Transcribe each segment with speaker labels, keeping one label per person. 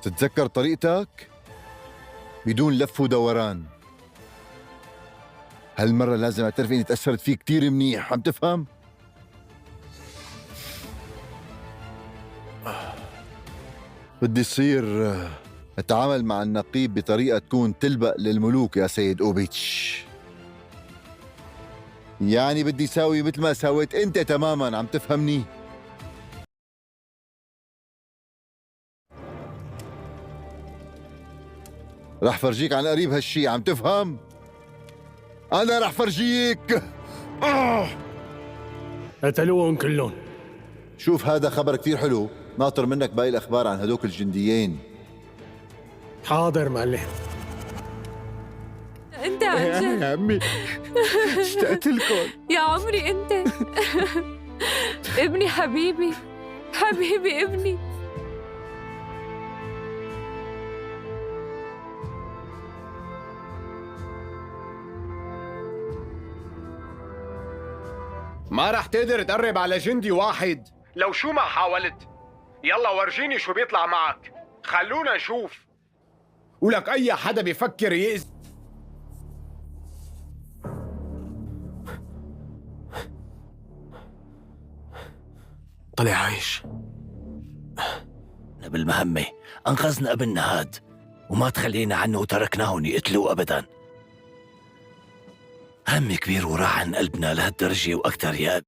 Speaker 1: تتذكر طريقتك بدون لف ودوران. هالمرة لازم اعترف اني تأثرت فيه كتير منيح، عم تفهم؟ بدي يصير اتعامل مع النقيب بطريقة تكون تلبق للملوك يا سيد أوبيتش. يعني بدي ساوي مثل ما سويت انت تماما، عم تفهمني؟ رح فرجيك عن قريب هالشي، عم تفهم؟ أنا رح فرجيك.
Speaker 2: قتلوهم كلهم.
Speaker 1: شوف هذا خبر كتير حلو، ناطر منك باقي الأخبار عن هدوك الجنديين.
Speaker 2: حاضر معلم.
Speaker 3: انت عن جد
Speaker 4: يا عمي اشتقت لكم
Speaker 3: يا عمري انت. ابني حبيبي، حبيبي ابني.
Speaker 4: ما رح تقدر تقرب على جندي واحد لو شو ما حاولت. يلا ورجيني شو بيطلع معك، خلونا نشوف. ولك اي حدا بيفكر يأذي.
Speaker 2: طلع عايش.
Speaker 5: بالمهمة أنقذنا ابن نهاد وما تخلينا عنه وتركناهم يقتلوا أبدا. هم كبير وراح عن قلبنا لهالدرجة وأكثر يا أبي.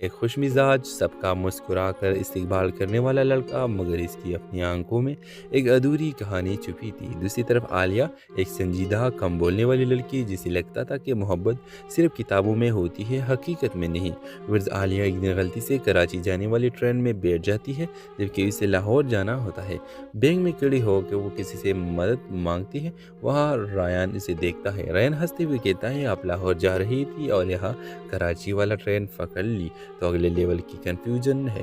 Speaker 6: ایک خوش مزاج سب کا مسکرا کر استقبال کرنے والا لڑکا، مگر اس کی اپنی آنکھوں میں ایک ادھوری کہانی چھپی تھی۔ دوسری طرف عالیہ ایک سنجیدہ کم بولنے والی لڑکی، جسے لگتا تھا کہ محبت صرف کتابوں میں ہوتی ہے، حقیقت میں نہیں۔ ورز عالیہ ایک دن غلطی سے کراچی جانے والی ٹرین میں بیٹھ جاتی ہے جبکہ اسے لاہور جانا ہوتا ہے۔ بینک میں کھڑی ہو کے وہ کسی سے مدد مانگتی ہے، وہاں ریان اسے دیکھتا ہے۔ ریان ہنستے ہوئے کہتا ہے آپ لاہور جا رہی تھی اور یہاں کراچی والا ٹرین پکڑ لی تو اگلے لیول کی کنفیوژن ہے۔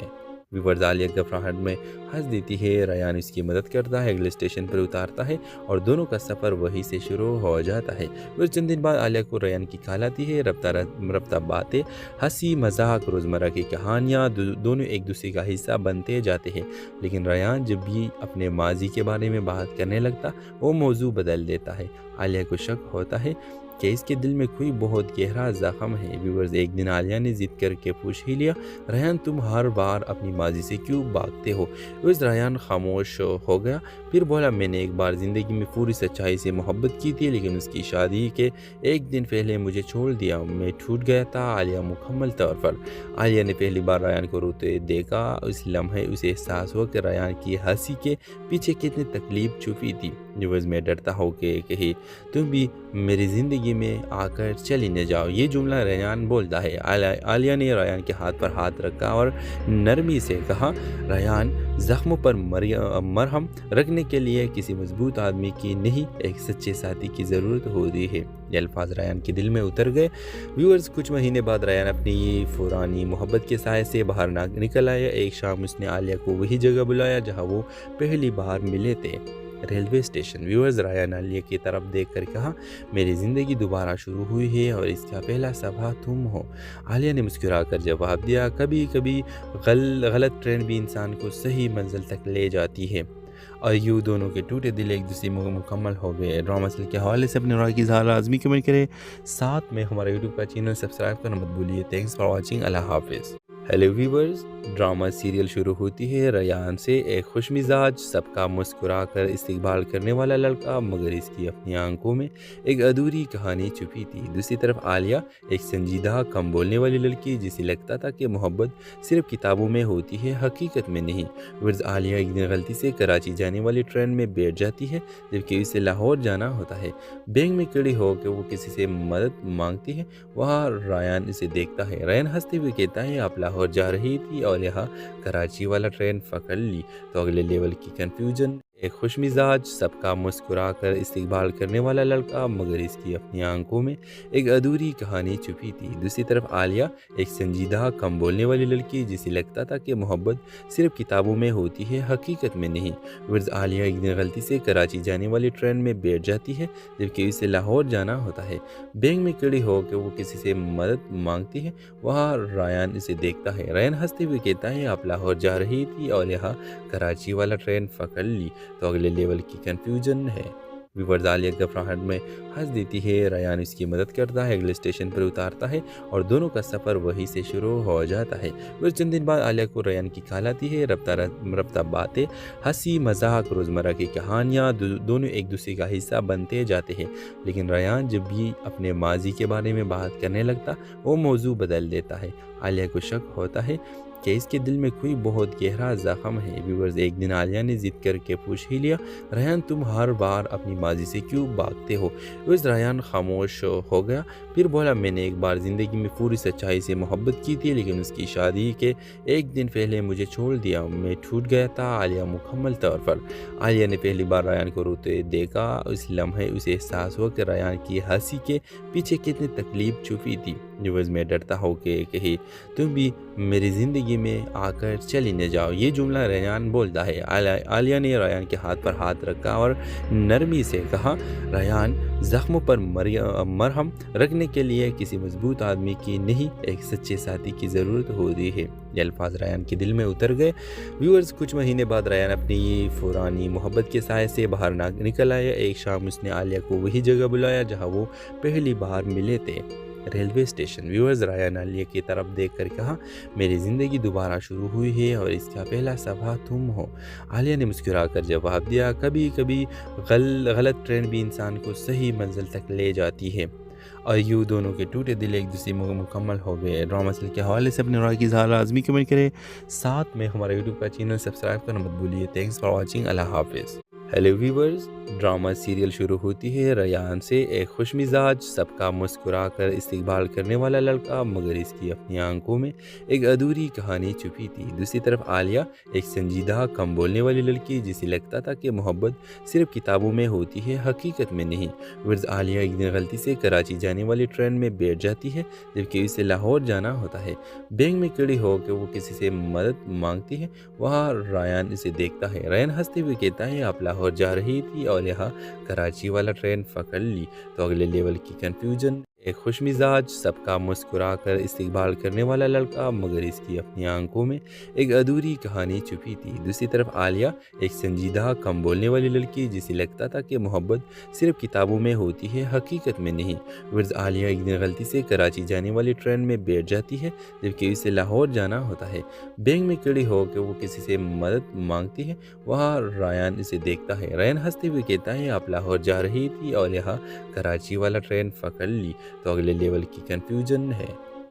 Speaker 6: ویورز عالیہ گھبراہٹ میں ہنس دیتی ہے۔ ریان اس کی مدد کرتا ہے، اگلے اسٹیشن پر اتارتا ہے اور دونوں کا سفر وہیں سے شروع ہو جاتا ہے۔ پھر چند دن بعد عالیہ کو ریان کی کال آتی ہے۔ رفتہ باتیں، ہنسی مذاق، روزمرہ کی کہانیاں، دونوں ایک دوسرے کا حصہ بنتے جاتے ہیں، لیکن ریان جب بھی اپنے ماضی کے بارے میں بات کرنے لگتا وہ موضوع بدل دیتا ہے۔ عالیہ کو شک ہوتا ہے کہ اس کے دل میں کوئی بہت گہرا زخم ہے۔ ویورز ایک دن عالیہ نے ضد کر کے پوچھ ہی لیا، ریان تم ہر بار اپنی ماضی سے کیوں بھاگتے ہو؟ ویورز ریان خاموش ہو گیا، پھر بولا میں نے ایک بار زندگی میں پوری سچائی سے محبت کی تھی، لیکن اس کی شادی کے ایک دن پہلے مجھے چھوڑ دیا، میں ٹوٹ گیا تھا۔ عالیہ مکمل طور پر عالیہ نے پہلی بار ریان کو روتے دیکھا۔ اس لمحے اسے احساس ہوا کہ ریان کی ہنسی کے پیچھے کتنی تکلیف چھپی تھی۔ ویورز میں ڈرتا ہو کہ کہیں تم بھی میری زندگی میں آ کر چلی نہ جاؤ، یہ جملہ ریان بولتا ہے۔ عالیہ نے ریان کے ہاتھ پر ہاتھ رکھا اور نرمی سے کہا، ریان زخموں پر مرہم رکھنے کے لیے کسی مضبوط آدمی کی نہیں، ایک سچے ساتھی کی ضرورت ہوتی ہے۔ یہ الفاظ ریان کے دل میں اتر گئے۔ ویورز کچھ مہینے بعد ریان اپنی پرانی محبت کے سائے سے باہر نکل آیا۔ ایک شام اس نے عالیہ کو وہی جگہ بلایا جہاں وہ پہلی بار ملے تھے، ریلوے اسٹیشن۔ ویورز ریان عالیہ کی طرف دیکھ کر کہا، میری زندگی دوبارہ شروع ہوئی ہے اور اس کا پہلا صفحہ تم ہو۔ عالیہ نے مسکرا کر جواب دیا، کبھی کبھی غلط ٹرین بھی انسان کو صحیح منزل تک لے جاتی ہے۔ اور یوں دونوں کے ٹوٹے دل ایک دوسرے میں مکمل ہو گئے۔ ڈرامہ سیریل کے حوالے سے اپنے رائے کی اظہار لازمی کمنٹ کریں، ساتھ میں ہمارا یوٹیوب کا چینل سبسکرائب کرنا مت بھولیے۔ تھینکس فار واچنگ، اللہ حافظ۔ ہیلو ویورز، ڈرامہ سیریل شروع ہوتی ہے ریان سے۔ ایک خوش مزاج سب کا مسکرا کر استقبال کرنے والا لڑکا، مگر اس کی اپنی آنکھوں میں ایک ادھوری کہانی چھپی تھی۔ دوسری طرف عالیہ ایک سنجیدہ کم بولنے والی لڑکی، جسے لگتا تھا کہ محبت صرف کتابوں میں ہوتی ہے، حقیقت میں نہیں۔ ورز عالیہ ایک دن غلطی سے کراچی جانے والی ٹرین میں بیٹھ جاتی ہے جبکہ اسے لاہور جانا ہوتا ہے۔ بینک میں کھڑی ہو کے وہ کسی سے مدد مانگتی ہے، وہاں ریان اسے دیکھتا ہے۔ ریان ہنستے ہوئے کہتا ہے آپ لاہور جا رہی تھی اور یہاں کراچی والا ٹرین پکڑ لی تو اگلے لیول کی کنفیوژن۔ ایک خوش مزاج سب کا مسکرا کر استقبال کرنے والا لڑکا، مگر اس کی اپنی آنکھوں میں ایک ادھوری کہانی چھپی تھی۔ دوسری طرف عالیہ ایک سنجیدہ کم بولنے والی لڑکی، جسے لگتا تھا کہ محبت صرف کتابوں میں ہوتی ہے، حقیقت میں نہیں۔ ورز عالیہ ایک دن غلطی سے کراچی جانے والی ٹرین میں بیٹھ جاتی ہے جبکہ اسے لاہور جانا ہوتا ہے۔ بینک میں کھڑی ہو کے وہ کسی سے مدد مانگتی ہے، وہاں ریان اسے دیکھتا ہے۔ ریان ہنستے ہوئے کہتا ہے آپ لاہور جا رہی تھی اور یہاں کراچی والا ٹرین پکڑ لی تو اگلے لیول کی کنفیوژن ہے۔ ویورز عالیہ گھبراہٹ میں ہنس دیتی ہے۔ ریان اس کی مدد کرتا ہے، اگلے اسٹیشن پر اتارتا ہے اور دونوں کا سفر وہیں سے شروع ہو جاتا ہے۔ پھر چند دن بعد عالیہ کو ریان کی کال آتی ہے۔ رفتہ باتیں، ہنسی مذاق، روزمرہ کی کہانیاں، دونوں ایک دوسرے کا حصہ بنتے جاتے ہیں، لیکن ریان جب بھی اپنے ماضی کے بارے میں بات کرنے لگتا وہ موضوع بدل دیتا ہے۔ عالیہ کو شک ہوتا ہے کہ اس کے دل میں کوئی بہت گہرا زخم ہے۔ ویورز ایک دن عالیہ نے ضد کر کے پوچھ ہی لیا، ریان تم ہر بار اپنی ماضی سے کیوں بھاگتے ہو؟ ویورز ریان خاموش ہو گیا، پھر بولا میں نے ایک بار زندگی میں پوری سچائی سے محبت کی تھی، لیکن اس کی شادی کے ایک دن پہلے مجھے چھوڑ دیا، میں ٹوٹ گیا تھا۔ عالیہ مکمل طور پر عالیہ نے پہلی بار ریان کو روتے دیکھا۔ اس لمحے اسے احساس ہوا کہ ریان کی ہنسی کے پیچھے کتنی تکلیف چھپی تھی۔ ویورز میں ڈرتا ہو کہ کہیں تم بھی میری زندگی میں آ کر چلی نہ جاؤ، یہ جملہ ریان بولتا ہے۔ عالیہ نے ریان کے ہاتھ پر ہاتھ رکھا اور نرمی سے کہا، ریان زخموں پر مرہم رکھنے کے لیے کسی مضبوط آدمی کی نہیں، ایک سچے ساتھی کی ضرورت ہوتی ہے۔ یہ الفاظ ریان کے دل میں اتر گئے۔ ویورز کچھ مہینے بعد ریان اپنی پرانی محبت کے سائے سے باہر نکل آیا۔ ایک شام اس نے عالیہ کو وہی جگہ بلایا جہاں وہ پہلی بار ملے تھے، ریلوے اسٹیشن۔ ویورز ریان عالیہ کی طرف دیکھ کر کہا، میری زندگی دوبارہ شروع ہوئی ہے اور اس کا پہلا صفحہ تم ہو۔ عالیہ نے مسکرا کر جواب دیا، کبھی کبھی غلط ٹرین بھی انسان کو صحیح منزل تک لے جاتی ہے۔ اور یوں دونوں کے ٹوٹے دل ایک دوسرے میں مکمل ہو گئے۔ ڈرامہ سیریل کے حوالے سے اپنے رائے کی اظہار لازمی کمنٹ کریں، ساتھ میں ہمارا یوٹیوب کا چینل سبسکرائب کرنا مت بھولیے۔ تھینکس فار واچنگ، اللہ حافظ۔ ہیلو ویورز، ڈرامہ سیریل شروع ہوتی ہے ریان سے۔ ایک خوش مزاج، سب کا مسکرا کر استقبال کرنے والا لڑکا، مگر اس کی اپنی آنکھوں میں ایک ادھوری کہانی چھپی تھی۔ دوسری طرف عالیہ ایک سنجیدہ، کم بولنے والی لڑکی، جسے لگتا تھا کہ محبت صرف کتابوں میں ہوتی ہے، حقیقت میں نہیں۔ ورز عالیہ ایک دن غلطی سے کراچی جانے والی ٹرین میں بیٹھ جاتی ہے، جبکہ اسے لاہور جانا ہوتا ہے۔ بینک میں کھڑی ہو کے وہ کسی سے مدد مانگتی ہے، وہاں ریان اسے دیکھتا ہے۔ ریان ہنستے ہوئے کہتا ہے، آپ لاہور جا رہی تھی اور یہاں کراچی والا ٹرین پکڑ لی تو اگلے لیول کی کنفیوژن۔ ایک خوش مزاج، سب کا مسکرا کر استقبال کرنے والا لڑکا، مگر اس کی اپنی آنکھوں میں ایک ادھوری کہانی چھپی تھی۔ دوسری طرف عالیہ ایک سنجیدہ، کم بولنے والی لڑکی، جسے لگتا تھا کہ محبت صرف کتابوں میں ہوتی ہے، حقیقت میں نہیں۔ ورز عالیہ ایک دن غلطی سے کراچی جانے والی ٹرین میں بیٹھ جاتی ہے، جبکہ اسے لاہور جانا ہوتا ہے۔ بینک میں کھڑی ہو کے وہ کسی سے مدد مانگتی ہے، وہاں ریان اسے دیکھتا ہے۔ ریان ہنستے ہوئے کہتا ہے، آپ لاہور جا رہی تھی اور یہاں کراچی والا ٹرین پکڑ لی تو اگلے لیول کی کنفیوژن ہے۔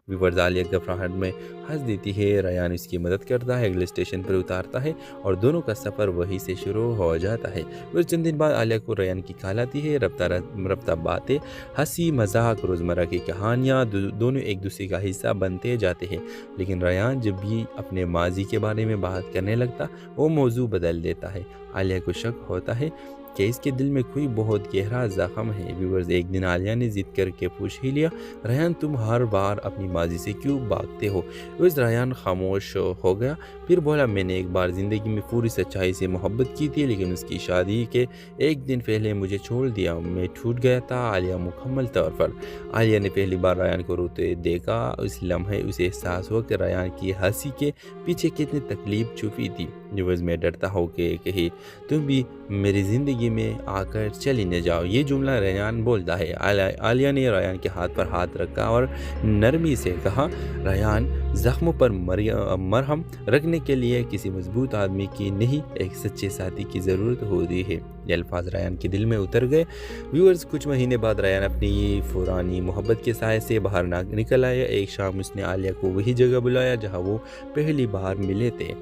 Speaker 6: ویورز عالیہ گھبراہٹ میں ہنس دیتی ہے، ریان اس کی مدد کرتا ہے، اگلے اسٹیشن پر اتارتا ہے اور دونوں کا سفر وہیں سے شروع ہو جاتا ہے۔ پھر چند دن بعد عالیہ کو ریان کی کال آتی ہے۔ رفتہ باتیں، ہنسی مذاق، روزمرہ کی کہانیاں، دونوں ایک دوسرے کا حصہ بنتے جاتے ہیں۔ لیکن ریان جب بھی اپنے ماضی کے بارے میں بات کرنے لگتا، وہ موضوع بدل دیتا ہے۔ عالیہ کو شک ہوتا ہے کہ اس کے دل میں کوئی بہت گہرا زخم ہے۔ ویورز، ایک دن عالیہ نے ضد کر کے پوچھ ہی لیا، ریان تم ہر بار اپنی ماضی سے کیوں بھاگتے ہو؟ ویورز، ریان خاموش ہو گیا، پھر بولا، میں نے ایک بار زندگی میں پوری سچائی سے محبت کی تھی، لیکن اس کی شادی کے ایک دن پہلے مجھے چھوڑ دیا، میں ٹوٹ گیا تھا۔ عالیہ مکمل طور پر۔ عالیہ نے پہلی بار ریان کو روتے دیکھا۔ اس لمحے اسے احساس ہوا کہ ریان کی ہنسی کے پیچھے کتنی تکلیف چھپی تھی۔ ویورز، میں ڈرتا ہوں کہ کہیں تم بھی میری زندگی میں آ کر چلی نہ جاؤ، یہ جملہ ریان بولتا ہے۔ عالیہ نے ریان کے ہاتھ پر ہاتھ رکھا اور نرمی سے کہا، ریان، زخموں پر مرہم رکھنے کے لیے کسی مضبوط آدمی کی نہیں، ایک سچے ساتھی کی ضرورت ہوتی ہے۔ یہ الفاظ ریان کے دل میں اتر گئے۔ ویورز، کچھ مہینے بعد ریان اپنی پرانی محبت کے سائے سے باہر نکل آیا۔ ایک شام اس نے عالیہ کو وہی جگہ بلایا جہاں وہ پہلی بار ملے تھے،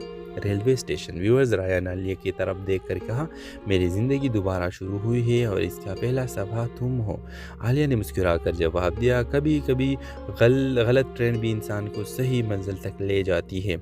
Speaker 6: ریلوے اسٹیشن۔ ویورز، ریان عالیہ کی طرف دیکھ کر کہا، میری زندگی دوبارہ شروع ہوئی ہے اور اس کا پہلا صفحہ تم ہو۔ عالیہ نے مسکرا کر جواب دیا، کبھی کبھی غلط ٹرین بھی انسان کو صحیح منزل تک لے جاتی ہے۔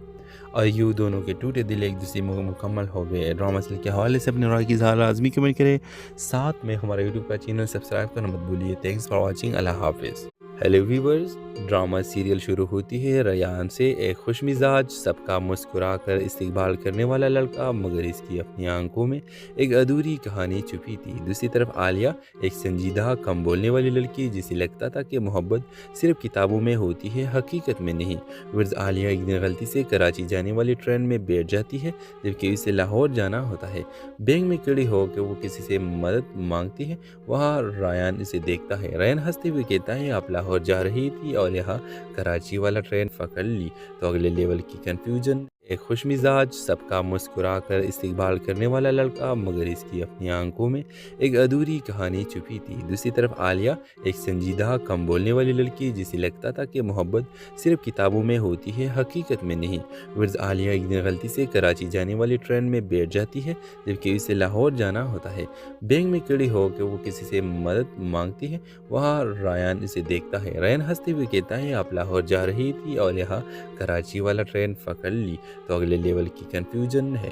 Speaker 6: اور یوں دونوں کے ٹوٹے دل ایک دوسرے میں مکمل ہو گئے۔ ڈرامہ سیریل کے حوالے سے اپنے رائے کی اظہار لازمی کمنٹ کریں، ساتھ میں ہمارا یوٹیوب کا چینل سبسکرائب کرنا مت بھولیے۔ تھینکس فار واچنگ، اللہ حافظ۔ ہیلو ویورز، ڈرامہ سیریل شروع ہوتی ہے ریان سے۔ ایک خوش مزاج، سب کا مسکرا کر استقبال کرنے والا لڑکا، مگر اس کی اپنی آنکھوں میں ایک ادھوری کہانی چھپی تھی۔ دوسری طرف عالیہ ایک سنجیدہ، کم بولنے والی لڑکی، جسے لگتا تھا کہ محبت صرف کتابوں میں ہوتی ہے، حقیقت میں نہیں۔ ورز عالیہ ایک دن غلطی سے کراچی جانے والی ٹرین میں بیٹھ جاتی ہے، جبکہ اسے لاہور جانا ہوتا ہے۔ بینک میں کھڑی ہو کے وہ کسی سے مدد مانگتی ہے، وہاں ریان اسے دیکھتا ہے۔ ریان ہنستے ہوئے کہتا ہے، آپ لاہور جا رہی تھی اور یہاں کراچی والا ٹرین پکڑ لی تو اگلے لیول کی کنفیوژن۔ ایک خوش مزاج، سب کا مسکرا کر استقبال کرنے والا لڑکا، مگر اس کی اپنی آنکھوں میں ایک ادھوری کہانی چھپی تھی۔ دوسری طرف عالیہ ایک سنجیدہ، کم بولنے والی لڑکی، جسے لگتا تھا کہ محبت صرف کتابوں میں ہوتی ہے، حقیقت میں نہیں۔ ورز عالیہ ایک دن غلطی سے کراچی جانے والی ٹرین میں بیٹھ جاتی ہے، جبکہ اسے لاہور جانا ہوتا ہے۔ بینک میں کھڑی ہو کے وہ کسی سے مدد مانگتی ہے، وہاں ریان اسے دیکھتا ہے۔ ریان ہنستے ہوئے کہتا ہے، آپ لاہور جا رہی تھی اور یہاں کراچی والا ٹرین پکڑ لی تو اگلے لیول کی کنفیوژن ہے۔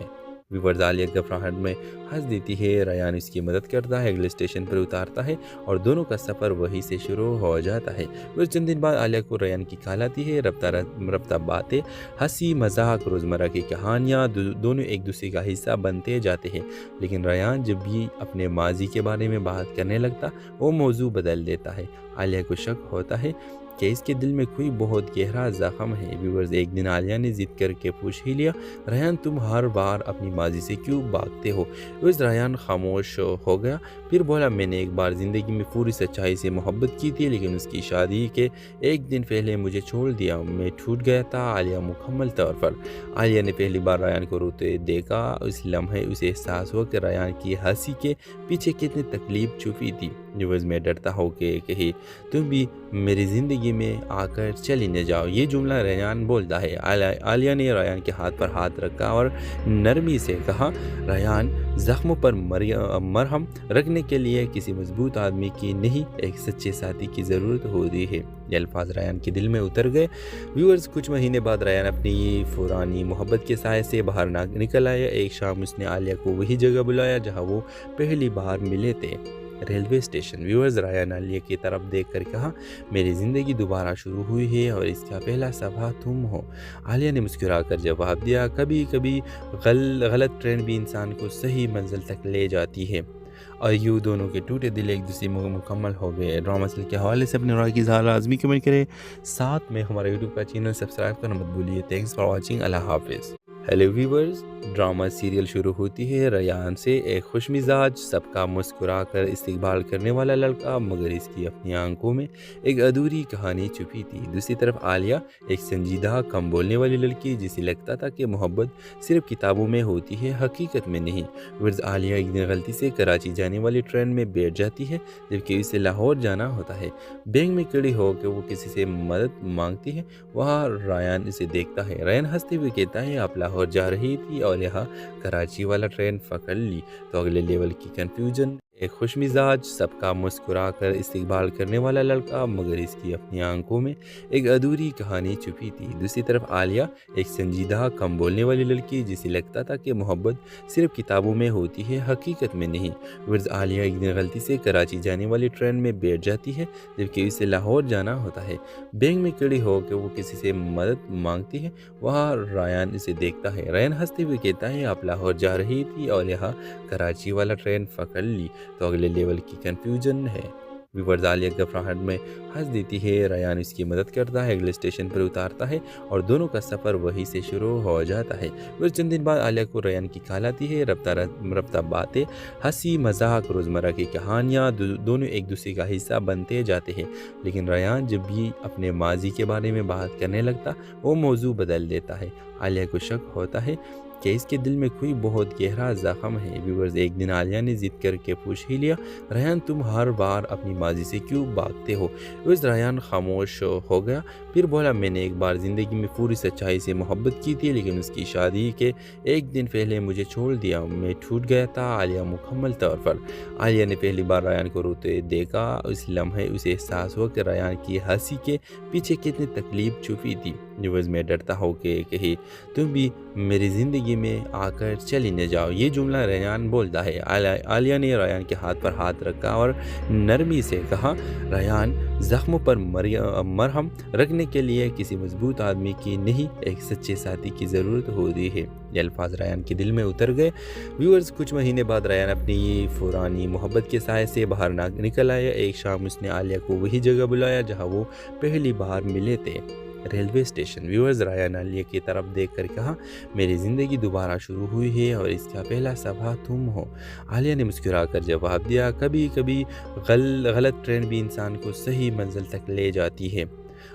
Speaker 6: ویورز، عالیہ گھبراہٹ میں ہنس دیتی ہے، ریان اس کی مدد کرتا ہے، اگلے اسٹیشن پر اتارتا ہے اور دونوں کا سفر وہیں سے شروع ہو جاتا ہے۔ پھر چند دن بعد عالیہ کو ریان کی کال آتی ہے۔ رفتہ باتیں، ہنسی مذاق، روزمرہ کی کہانیاں، دونوں ایک دوسرے کا حصہ بنتے جاتے ہیں۔ لیکن ریان جب بھی اپنے ماضی کے بارے میں بات کرنے لگتا، وہ موضوع بدل دیتا ہے۔ عالیہ کو شک ہوتا ہے کہ اس کے دل میں کوئی بہت گہرا زخم ہے۔ ویورز، ایک دن عالیہ نے ضد کر کے پوچھ ہی لیا، ریان تم ہر بار اپنی ماضی سے کیوں بھاگتے ہو؟ ویورز، ریان خاموش ہو گیا، پھر بولا، میں نے ایک بار زندگی میں پوری سچائی سے محبت کی تھی، لیکن اس کی شادی کے ایک دن پہلے مجھے چھوڑ دیا، میں ٹوٹ گیا تھا۔ عالیہ مکمل طور پر۔ عالیہ نے پہلی بار ریان کو روتے دیکھا۔ اس لمحے اسے احساس ہوا کہ ریان کی ہنسی کے پیچھے کتنی تکلیف چھپی تھی۔ نیوز میں ڈرتا ہو کہ کہیں تم بھی میری زندگی میں آ کر چلی نہ جاؤ۔ یہ جملہ ریان بولتا ہے۔ عالیہ نے ریان کے ہاتھ پر ہاتھ رکھا اور نرمی سے کہا، ریان، زخموں پر مرہم رکھنے کے لیے کسی مضبوط آدمی کی نہیں، ایک سچے ساتھی کی ضرورت ہوتی ہے۔ یہ الفاظ ریان کے دل میں اتر گئے۔ ویورز، کچھ مہینے بعد ریان اپنی پرانی محبت کے سائے سے باہر نکل آیا۔ ایک شام اس نے عالیہ کو وہی جگہ بلایا جہاں وہ پہلی بار ملے تھے، ریلوے اسٹیشن۔ ویورز، ریان عالیہ کی طرف دیکھ کر کہا، میری زندگی دوبارہ شروع ہوئی ہے اور اس کا پہلا صفحہ تم ہو۔ عالیہ نے مسکرا کر جواب دیا، کبھی کبھی غلط ٹرین بھی انسان کو صحیح منزل تک لے جاتی ہے۔ اور یوں دونوں کے ٹوٹے دل ایک دوسرے میں مکمل ہو گئے۔ ڈرامہ سیریل کے حوالے سے اپنے رائے کی اظہار لازمی کمنٹ کریں، ساتھ میں ہمارے یوٹیوب کا چینل سبسکرائب کرنا مت بھولیے۔ Thanks for watching. اللہ حافظ۔ ہیلو ویورز، ڈرامہ سیریل شروع ہوتی ہے ریان سے۔ ایک خوش مزاج، سب کا مسکرا کر استقبال کرنے والا لڑکا، مگر اس کی اپنی آنکھوں میں ایک ادھوری کہانی چھپی تھی۔ دوسری طرف عالیہ، ایک سنجیدہ، کم بولنے والی لڑکی جسے لگتا تھا کہ محبت صرف کتابوں میں ہوتی ہے، حقیقت میں نہیں۔ ورز، عالیہ ایک دن غلطی سے کراچی جانے والی ٹرین میں بیٹھ جاتی ہے جبکہ اسے لاہور جانا ہوتا ہے۔ بینک میں کھڑی ہو کے وہ کسی سے مدد مانگتی ہے، وہاں ریان اسے دیکھتا ہے۔ ریان ہنستے ہوئے کہتا ہے، آپ لاہور جا رہی تھی اور یہاں کراچی والا ٹرین پکڑ لی تو اگلے لیول کی کنفیوژن۔ ایک خوش مزاج، سب کا مسکرا کر استقبال کرنے والا لڑکا، مگر اس کی اپنی آنکھوں میں ایک ادھوری کہانی چھپی تھی۔ دوسری طرف عالیہ، ایک سنجیدہ، کم بولنے والی لڑکی جسے لگتا تھا کہ محبت صرف کتابوں میں ہوتی ہے، حقیقت میں نہیں۔ ورز، عالیہ ایک دن غلطی سے کراچی جانے والی ٹرین میں بیٹھ جاتی ہے جبکہ اسے لاہور جانا ہوتا ہے۔ بینک میں کھڑی ہو کے وہ کسی سے مدد مانگتی ہے، وہاں ریان اسے دیکھتا ہے۔ ریان ہنستے ہوئے کہتا ہے، آپ لاہور جا رہی تھی اور یہاں کراچی والا ٹرین پکڑ لی تو اگلے لیول کی کنفیوژن ہے۔ ویورز، عالیہ گھبراہٹ میں ہنس دیتی ہے۔ ریان اس کی مدد کرتا ہے، اگلے اسٹیشن پر اتارتا ہے اور دونوں کا سفر وہیں سے شروع ہو جاتا ہے۔ پھر چند دن بعد عالیہ کو ریان کی کال آتی ہے۔ رفتہ باتیں، ہنسی مذاق، روزمرہ کی کہانیاں، دونوں ایک دوسرے کا حصہ بنتے جاتے ہیں۔ لیکن ریان جب بھی اپنے ماضی کے بارے میں بات کرنے لگتا، وہ موضوع بدل دیتا ہے۔ عالیہ کو شک ہوتا ہے کہ اس کے دل میں کوئی بہت گہرا زخم ہے۔ ویورز، ایک دن عالیہ نے ضد کر کے پوچھ ہی لیا، ریان، تم ہر بار اپنی ماضی سے کیوں بھاگتے ہو؟ ویورز، ریان خاموش ہو گیا، پھر بولا، میں نے ایک بار زندگی میں پوری سچائی سے محبت کی تھی، لیکن اس کی شادی کے ایک دن پہلے مجھے چھوڑ دیا، میں ٹوٹ گیا تھا۔ عالیہ مکمل طور پر۔ عالیہ نے پہلی بار ریان کو روتے دیکھا۔ اس لمحے اسے احساس ہوا کہ ریان کی ہنسی کے پیچھے کتنی تکلیف چھپی تھی۔ ویورز، میں ڈرتا ہوں کہ کہیں تم بھی میری زندگی میں آ کر چلی نہ جاؤ۔ یہ جملہ ریان بولتا ہے۔ عالیہ نے ریان کے ہاتھ پر ہاتھ رکھا اور نرمی سے کہا، ریان، زخموں پر مرہم رکھنے کے لیے کسی مضبوط آدمی کی نہیں، ایک سچے ساتھی کی ضرورت ہوتی ہے۔ یہ الفاظ ریان کے دل میں اتر گئے۔ ویورز، کچھ مہینے بعد ریان اپنی پرانی محبت کے سائے سے باہر نکل آیا۔ ایک شام اس نے عالیہ کو وہی جگہ بلایا جہاں وہ پہلی بار ملے تھے، ریلوے اسٹیشن۔ ویورز، ریان عالیہ کی طرف دیکھ کر کہا، میری زندگی دوبارہ شروع ہوئی ہے اور اس کا پہلا صفحہ تم ہو۔ عالیہ نے مسکرا کر جواب دیا، کبھی کبھی غلط ٹرین بھی انسان کو صحیح منزل تک لے جاتی ہے۔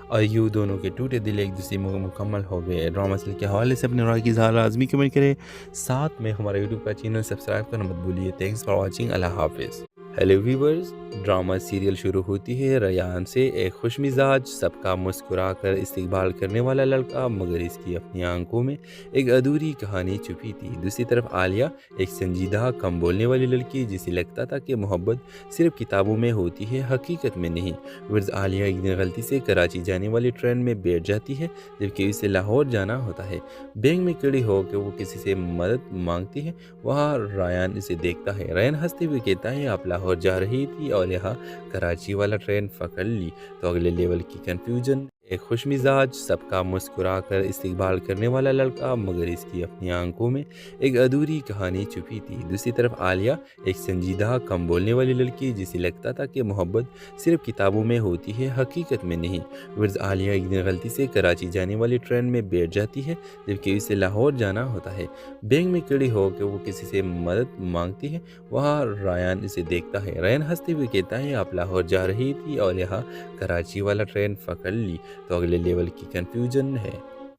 Speaker 6: اور یوں دونوں کے ٹوٹے دل ایک دوسرے میں مکمل ہو گئے۔ ڈرامہ سیریل کے حوالے سے اپنے رائے کی اظہار لازمی کمنٹ کریں، ساتھ میں ہمارے یوٹیوب کا چینل سبسکرائب کرنا مت بھولیے۔ Thanks for watching. اللہ حافظ۔ ہیلو ویورز، ڈرامہ سیریل شروع ہوتی ہے ریان سے۔ ایک خوش مزاج، سب کا مسکرا کر استقبال کرنے والا لڑکا، مگر اس کی اپنی آنکھوں میں ایک ادھوری کہانی چھپی تھی۔ دوسری طرف عالیہ، ایک سنجیدہ، کم بولنے والی لڑکی جسے لگتا تھا کہ محبت صرف کتابوں میں ہوتی ہے، حقیقت میں نہیں۔ ورز، عالیہ ایک دن غلطی سے کراچی جانے والی ٹرین میں بیٹھ جاتی ہے جبکہ اسے لاہور جانا ہوتا ہے۔ بینک میں کھڑی ہو کے وہ کسی سے مدد مانگتی ہے، وہاں ریان اسے دیکھتا ہے۔ ریان ہنستے ہوئے کہتا ہے، آپ لاہور جا رہی تھی اور یہاں کراچی والا ٹرین پکڑ لی تو اگلے لیول کی کنفیوژن۔ ایک خوش مزاج، سب کا مسکرا کر استقبال کرنے والا لڑکا، مگر اس کی اپنی آنکھوں میں ایک ادھوری کہانی چھپی تھی۔ دوسری طرف عالیہ، ایک سنجیدہ، کم بولنے والی لڑکی جسے لگتا تھا کہ محبت صرف کتابوں میں ہوتی ہے، حقیقت میں نہیں۔ ورز، عالیہ ایک دن غلطی سے کراچی جانے والی ٹرین میں بیٹھ جاتی ہے جبکہ اسے لاہور جانا ہوتا ہے۔ بینک میں کھڑی ہو کے وہ کسی سے مدد مانگتی ہے، وہاں ریان اسے دیکھتا ہے۔ ریان ہنستے ہوئے کہتا ہے، آپ لاہور جا رہی تھی اور یہاں کراچی والا ٹرین پکڑ لی تو اگلے لیول کی کنفیوژن ہے۔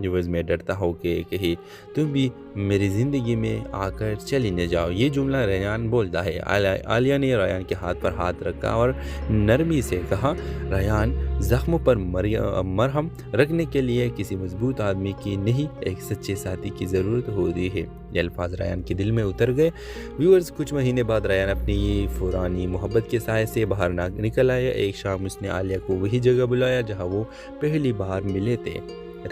Speaker 6: نیوز میں ڈرتا ہو کہ کہیں تم بھی میری زندگی میں آ کر چلی نہ جاؤ۔ یہ جملہ ریان بولتا ہے۔ عالیہ نے ریان کے ہاتھ پر ہاتھ رکھا اور نرمی سے کہا، ریان، زخموں پر مرہم رکھنے کے لیے کسی مضبوط آدمی کی نہیں، ایک سچے ساتھی کی ضرورت ہوتی ہے۔ یہ الفاظ ریان کے دل میں اتر گئے۔ ویورز، کچھ مہینے بعد ریان اپنی پرانی محبت کے سائے سے باہر نکل آیا۔ ایک شام اس نے عالیہ کو وہی جگہ بلایا جہاں وہ پہلی بار ملے تھے،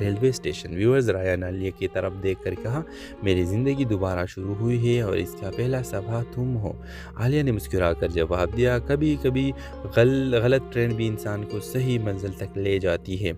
Speaker 6: ریلوے اسٹیشن۔ ویورز، ریان عالیہ کی طرف دیکھ کر کہا، میری زندگی دوبارہ شروع ہوئی ہے اور اس کا پہلا صفحہ تم ہو۔ عالیہ نے مسکرا کر جواب دیا، کبھی کبھی غلط ٹرین بھی انسان کو صحیح منزل تک لے جاتی ہے۔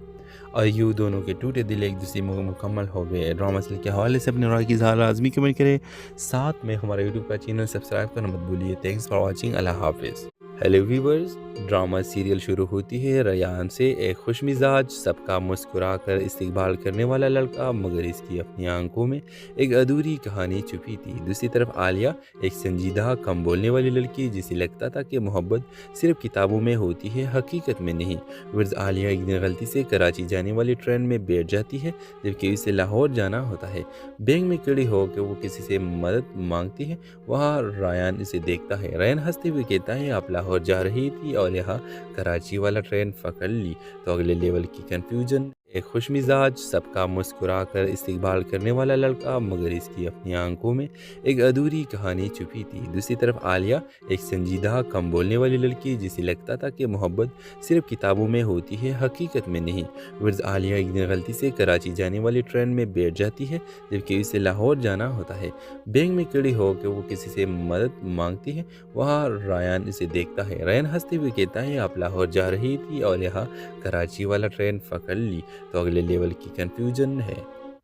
Speaker 6: اور یوں دونوں کے ٹوٹے دل ایک دوسرے میں مکمل ہو گئے۔ ڈرامہ سیریل کے حوالے سے اپنے رائے کی اظہار لازمی کمنٹ کریں، ساتھ میں ہمارے یوٹیوب کا چینل سبسکرائب کرنا مت بھولیے۔ Thanks for watching. اللہ حافظ۔ ہیلو ویورز، ڈرامہ سیریل شروع ہوتی ہے ریان سے۔ ایک خوش مزاج، سب کا مسکرا کر استقبال کرنے والا لڑکا، مگر اس کی اپنی آنکھوں میں ایک ادھوری کہانی چھپی تھی۔ دوسری طرف عالیہ، ایک سنجیدہ، کم بولنے والی لڑکی جسے لگتا تھا کہ محبت صرف کتابوں میں ہوتی ہے، حقیقت میں نہیں۔ ورز، عالیہ ایک دن غلطی سے کراچی جانے والی ٹرین میں بیٹھ جاتی ہے جبکہ اسے لاہور جانا ہوتا ہے۔ بینک میں کھڑی ہو کے وہ کسی سے مدد مانگتی ہے، وہاں ریان اسے دیکھتا ہے۔ ریان ہنستے ہوئے کہتا ہے، آپ لاہور جا رہی تھی اور یہاں کراچی والا ٹرین پکڑ لی تو اگلے لیول کی کنفیوژن۔ ایک خوش مزاج، سب کا مسکرا کر استقبال کرنے والا لڑکا، مگر اس کی اپنی آنکھوں میں ایک ادھوری کہانی چھپی تھی۔ دوسری طرف عالیہ، ایک سنجیدہ، کم بولنے والی لڑکی جسے لگتا تھا کہ محبت صرف کتابوں میں ہوتی ہے، حقیقت میں نہیں۔ ورز، عالیہ ایک دن غلطی سے کراچی جانے والی ٹرین میں بیٹھ جاتی ہے جبکہ اسے لاہور جانا ہوتا ہے۔ بینک میں کھڑی ہو کے وہ کسی سے مدد مانگتی ہے، وہاں ریان اسے دیکھتا ہے۔ ریان ہنستے ہوئے کہتا ہے، آپ لاہور جا رہی تھی اور یہاں کراچی والا ٹرین پکڑ لی تو اگلے لیول کی کنفیوژن ہے۔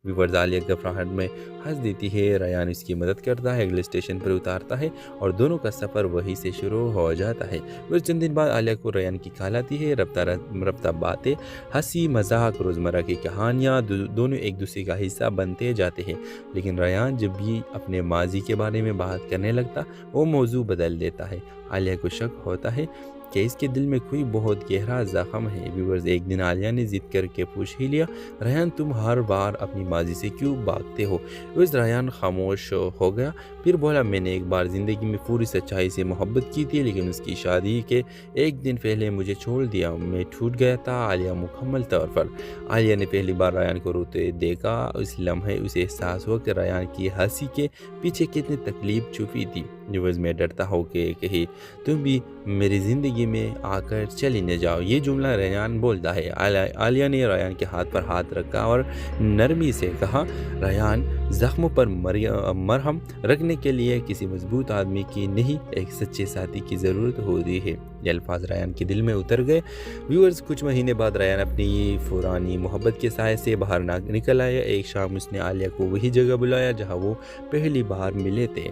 Speaker 6: ویورز، عالیہ گھبراہٹ میں ہنس دیتی ہے۔ ریان اس کی مدد کرتا ہے، اگلے اسٹیشن پر اتارتا ہے اور دونوں کا سفر وہیں سے شروع ہو جاتا ہے۔ پھر چند دن بعد عالیہ کو ریان کی کال آتی ہے۔ رفتہ باتیں، ہنسی مذاق، روزمرہ کی کہانیاں، دونوں ایک دوسرے کا حصہ بنتے جاتے ہیں۔ لیکن ریان جب بھی اپنے ماضی کے بارے میں بات کرنے لگتا، وہ موضوع بدل دیتا ہے۔ عالیہ کو شک ہوتا ہے کہ اس کے دل میں کوئی بہت گہرا زخم ہے۔ ویورز، ایک دن عالیہ نے ضد کر کے پوچھ ہی لیا، ریان، تم ہر بار اپنی ماضی سے کیوں بھاگتے ہو؟ ویورز، ریان خاموش ہو گیا، پھر بولا، میں نے ایک بار زندگی میں پوری سچائی سے محبت کی تھی، لیکن اس کی شادی کے ایک دن پہلے مجھے چھوڑ دیا، میں ٹوٹ گیا تھا۔ عالیہ مکمل طور پر۔ عالیہ نے پہلی بار ریان کو روتے دیکھا۔ اس لمحے اسے احساس ہوا کہ ریان کی ہنسی کے پیچھے کتنی تکلیف چھپی تھی۔ ویورز، میں ڈرتا ہوں کہ کہیں تم بھی میری زندگی میں آ کر چلی نہ جاؤ۔ یہ جملہ ریان بولتا ہے۔ عالیہ نے ریان کے ہاتھ پر ہاتھ رکھا اور نرمی سے کہا، ریان، زخموں پر مرہم رکھنے کے لیے کسی مضبوط آدمی کی نہیں، ایک سچے ساتھی کی ضرورت ہوتی ہے۔ یہ الفاظ ریان کے دل میں اتر گئے۔ ویورز، کچھ مہینے بعد ریان اپنی پرانی محبت کے سائے سے باہر نکل آیا۔ ایک شام اس نے عالیہ کو وہی جگہ بلایا جہاں وہ پہلی بار ملے تھے،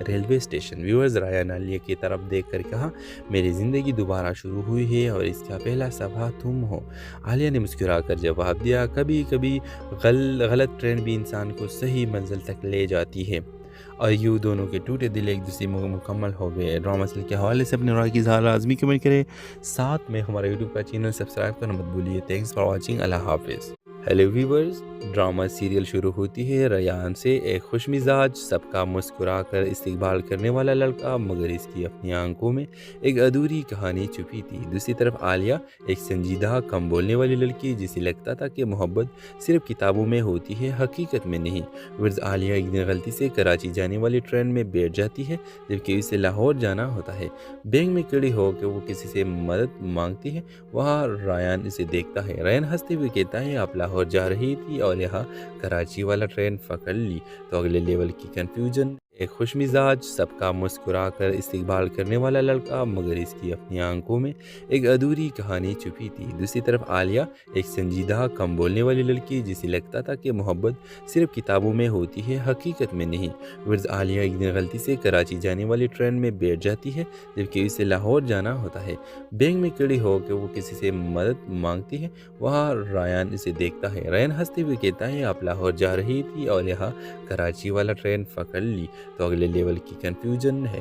Speaker 6: ریلوے اسٹیشن۔ ویورز، ریان عالیہ کی طرف دیکھ کر کہا، میری زندگی دوبارہ شروع ہوئی ہے اور اس کا پہلا صفحہ تم ہو۔ عالیہ نے مسکرا کر جواب دیا، کبھی کبھی غلط ٹرین بھی انسان کو صحیح منزل تک لے جاتی ہے۔ اور یوں دونوں کے ٹوٹے دل ایک دوسرے میں مکمل ہو گئے۔ ڈرامہ سیریل کے حوالے سے اپنے رائے کی اظہار لازمی کمنٹ کریں، ساتھ میں ہمارے یوٹیوب کا چینل سبسکرائب کرنا مت بھولیے۔ Thanks for watching. اللہ حافظ۔ ہیلو ویورز، ڈرامہ سیریل شروع ہوتی ہے ریان سے۔ ایک خوش مزاج، سب کا مسکرا کر استقبال کرنے والا لڑکا، مگر اس کی اپنی آنکھوں میں ایک ادھوری کہانی چھپی تھی۔ دوسری طرف عالیہ، ایک سنجیدہ، کم بولنے والی لڑکی جسے لگتا تھا کہ محبت صرف کتابوں میں ہوتی ہے، حقیقت میں نہیں۔ ورز، عالیہ ایک دن غلطی سے کراچی جانے والی ٹرین میں بیٹھ جاتی ہے جبکہ اسے لاہور جانا ہوتا ہے۔ بینک میں کھڑی ہو کے وہ کسی سے مدد مانگتی ہے، وہاں ریان اسے دیکھتا ہے۔ ریان ہنستے ہوئے کہتا ہے، آپ لاہور جا رہی تھی اور یہاں کراچی والا ٹرین پکڑ لی تو اگلے لیول کی کنفیوژن۔ ایک خوش مزاج، سب کا مسکرا کر استقبال کرنے والا لڑکا، مگر اس کی اپنی آنکھوں میں ایک ادھوری کہانی چھپی تھی۔ دوسری طرف عالیہ، ایک سنجیدہ، کم بولنے والی لڑکی جسے لگتا تھا کہ محبت صرف کتابوں میں ہوتی ہے، حقیقت میں نہیں۔ ورز، عالیہ ایک دن غلطی سے کراچی جانے والی ٹرین میں بیٹھ جاتی ہے جبکہ اسے لاہور جانا ہوتا ہے۔ بینک میں کھڑی ہو کے وہ کسی سے مدد مانگتی ہے، وہاں ریان اسے دیکھتا ہے۔ ریان ہنستے ہوئے کہتا ہے، آپ لاہور جا رہی تھی اور یہاں کراچی والا ٹرین پکڑ لی تو اگلے لیول کی کنفیوژن ہے۔